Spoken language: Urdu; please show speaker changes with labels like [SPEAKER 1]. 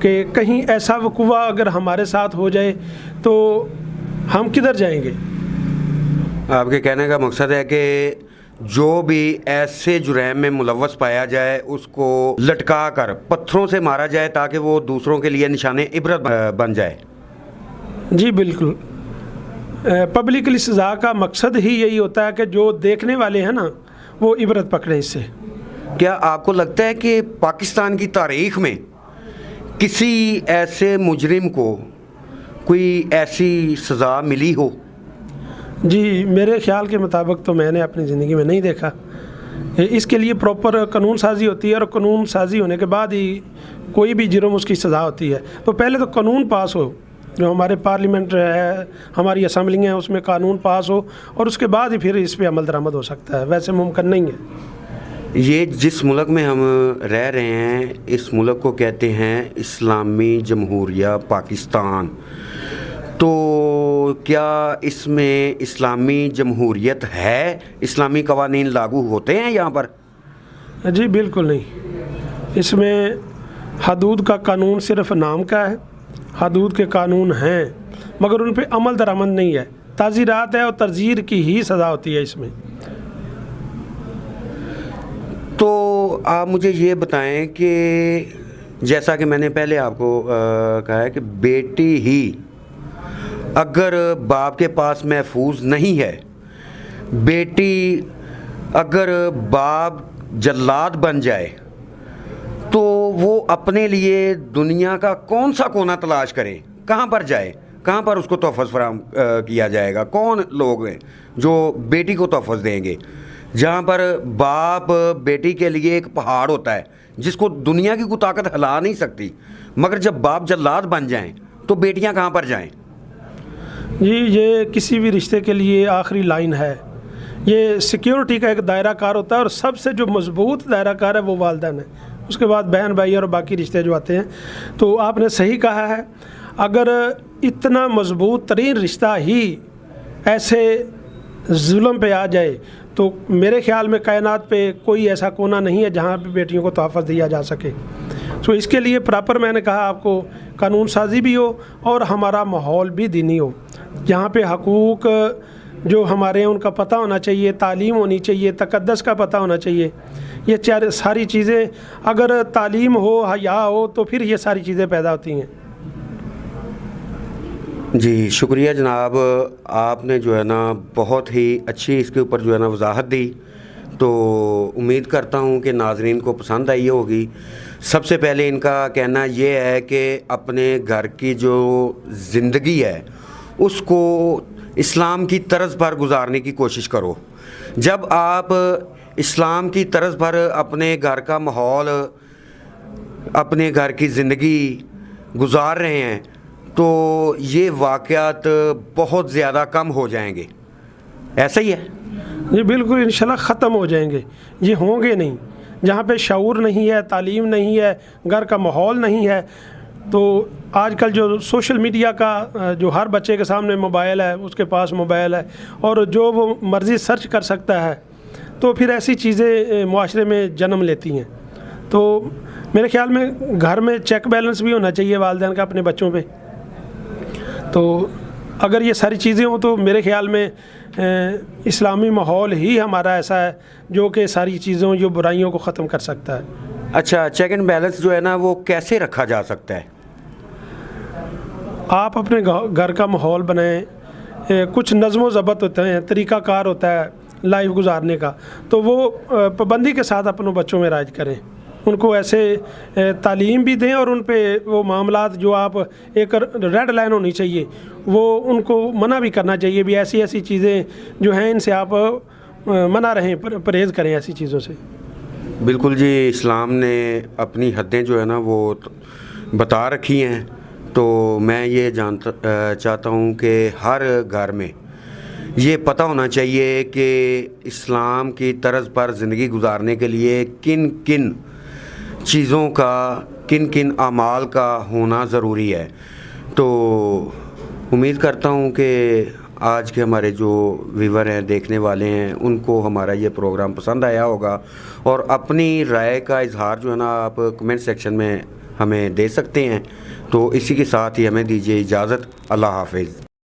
[SPEAKER 1] کہ کہیں ایسا وقوع اگر ہمارے ساتھ ہو جائے تو ہم کدھر جائیں گے.
[SPEAKER 2] آپ کے کہنے کا مقصد ہے کہ جو بھی ایسے جرائم میں ملوث پایا جائے اس کو لٹکا کر پتھروں سے مارا جائے تاکہ وہ دوسروں کے لیے نشان عبرت بن جائے.
[SPEAKER 1] جی بالکل. پبلکلی سزا کا مقصد ہی یہی ہوتا ہے کہ جو دیکھنے والے ہیں نا وہ عبرت پکڑیں اس سے.
[SPEAKER 2] کیا آپ کو لگتا ہے کہ پاکستان کی تاریخ میں کسی ایسے مجرم کو کوئی ایسی سزا ملی ہو؟
[SPEAKER 1] جی میرے خیال کے مطابق تو میں نے اپنی زندگی میں نہیں دیکھا. اس کے لیے پراپر قانون سازی ہوتی ہے اور قانون سازی ہونے کے بعد ہی کوئی بھی جرم اس کی سزا ہوتی ہے. تو پہلے تو قانون پاس ہو, جو ہمارے پارلیمنٹ ہے, ہماری اسمبلی ہیں, اس میں قانون پاس ہو اور اس کے بعد ہی پھر اس پہ عمل درآمد ہو سکتا ہے. ویسے ممکن نہیں ہے.
[SPEAKER 2] یہ جس ملک میں ہم رہ رہے ہیں اس ملک کو کہتے ہیں اسلامی جمہوریہ پاکستان. تو کیا اس میں اسلامی جمہوریت ہے؟ اسلامی قوانین لاگو ہوتے ہیں یہاں پر؟
[SPEAKER 1] جی بالکل نہیں. اس میں حدود کا قانون صرف نام کا ہے. حدود کے قانون ہیں مگر ان پہ عمل درآمد نہیں ہے. تعزیرات ہے اور ترجیح کی ہی سزا ہوتی ہے اس میں.
[SPEAKER 2] تو آپ مجھے یہ بتائیں کہ جیسا کہ میں نے پہلے آپ کو کہا ہے کہ بیٹی ہی اگر باپ کے پاس محفوظ نہیں ہے, بیٹی اگر باپ جلاد بن جائے تو وہ اپنے لیے دنیا کا کون سا کونا تلاش کرے؟ کہاں پر جائے؟ کہاں پر اس کو تحفظ فراہم کیا جائے گا؟ کون لوگ ہیں جو بیٹی کو تحفظ دیں گے؟ جہاں پر باپ بیٹی کے لیے ایک پہاڑ ہوتا ہے جس کو دنیا کی کوئی طاقت ہلا نہیں سکتی, مگر جب باپ جلاد بن جائیں تو بیٹیاں کہاں پر جائیں؟
[SPEAKER 1] جی یہ کسی بھی رشتے کے لیے آخری لائن ہے. یہ سیکیورٹی کا ایک دائرہ کار ہوتا ہے اور سب سے جو مضبوط دائرہ کار ہے وہ والدین ہے. اس کے بعد بہن بھائی اور باقی رشتے جو آتے ہیں. تو آپ نے صحیح کہا ہے, اگر اتنا مضبوط ترین رشتہ ہی ایسے ظلم پہ آ جائے تو میرے خیال میں کائنات پہ کوئی ایسا کونا نہیں ہے جہاں پہ بیٹیوں کو تحفظ دیا جا سکے. تو اس کے لیے پراپر میں نے کہا آپ کو قانون سازی بھی ہو اور ہمارا ماحول بھی دینی ہو. یہاں پہ حقوق جو ہمارے ہیں ان کا پتہ ہونا چاہیے, تعلیم ہونی چاہیے, تقدس کا پتہ ہونا چاہیے. یہ ساری چیزیں اگر تعلیم ہو, حیا ہو, تو پھر یہ ساری چیزیں پیدا ہوتی ہیں.
[SPEAKER 2] جی شکریہ جناب, آپ نے جو ہے نا بہت ہی اچھی اس کے اوپر جو ہے نا وضاحت دی. تو امید کرتا ہوں کہ ناظرین کو پسند آئی ہوگی. سب سے پہلے ان کا کہنا یہ ہے کہ اپنے گھر کی جو زندگی ہے اس کو اسلام کی طرز پر گزارنے کی کوشش کرو. جب آپ اسلام کی طرز پر اپنے گھر کا ماحول, اپنے گھر کی زندگی گزار رہے ہیں تو یہ واقعات بہت زیادہ کم ہو جائیں گے. ایسا ہی ہے؟
[SPEAKER 1] جی بالکل, انشاءاللہ ختم ہو جائیں گے. یہ ہوں گے نہیں. جہاں پہ شعور نہیں ہے, تعلیم نہیں ہے, گھر کا ماحول نہیں ہے. تو آج کل جو سوشل میڈیا کا جو ہر بچے کے سامنے موبائل ہے, اس کے پاس موبائل ہے اور جو وہ مرضی سرچ کر سکتا ہے, تو پھر ایسی چیزیں معاشرے میں جنم لیتی ہیں. تو میرے خیال میں گھر میں چیک بیلنس بھی ہونا چاہیے والدین کا اپنے بچوں پہ. تو اگر یہ ساری چیزیں ہوں تو میرے خیال میں اسلامی ماحول ہی ہمارا ایسا ہے جو کہ ساری چیزوں, جو برائیوں کو ختم کر سکتا ہے.
[SPEAKER 2] اچھا, چیک اینڈ بیلنس جو ہے نا وہ کیسے رکھا جا سکتا ہے؟
[SPEAKER 1] آپ اپنے گھر کا ماحول بنائیں. کچھ نظم و ضبط ہوتے ہیں, طریقہ کار ہوتا ہے لائف گزارنے کا, تو وہ پابندی کے ساتھ اپنے بچوں میں رائج کریں. ان کو ایسے تعلیم بھی دیں اور ان پہ وہ معاملات جو آپ ایک ریڈ لائن ہونی چاہیے وہ ان کو منع بھی کرنا چاہیے. بھی ایسی ایسی چیزیں جو ہیں ان سے آپ منع رہیں, پرہیز کریں ایسی چیزوں سے.
[SPEAKER 2] بالکل جی, اسلام نے اپنی حدیں جو ہے نا وہ بتا رکھی ہیں. تو میں یہ چاہتا ہوں کہ ہر گھر میں یہ پتہ ہونا چاہیے کہ اسلام کی طرز پر زندگی گزارنے کے لیے کن کن چیزوں کا, کن کن اعمال کا ہونا ضروری ہے. تو امید کرتا ہوں کہ آج کے ہمارے جو ویور ہیں، دیکھنے والے ہیں، ان کو ہمارا یہ پروگرام پسند آیا ہوگا، اور اپنی رائے کا اظہار جو ہے نا آپ کمنٹ سیکشن میں ہمیں دے سکتے ہیں۔ تو اسی کے ساتھ ہی ہمیں دیجیے اجازت۔ اللہ حافظ۔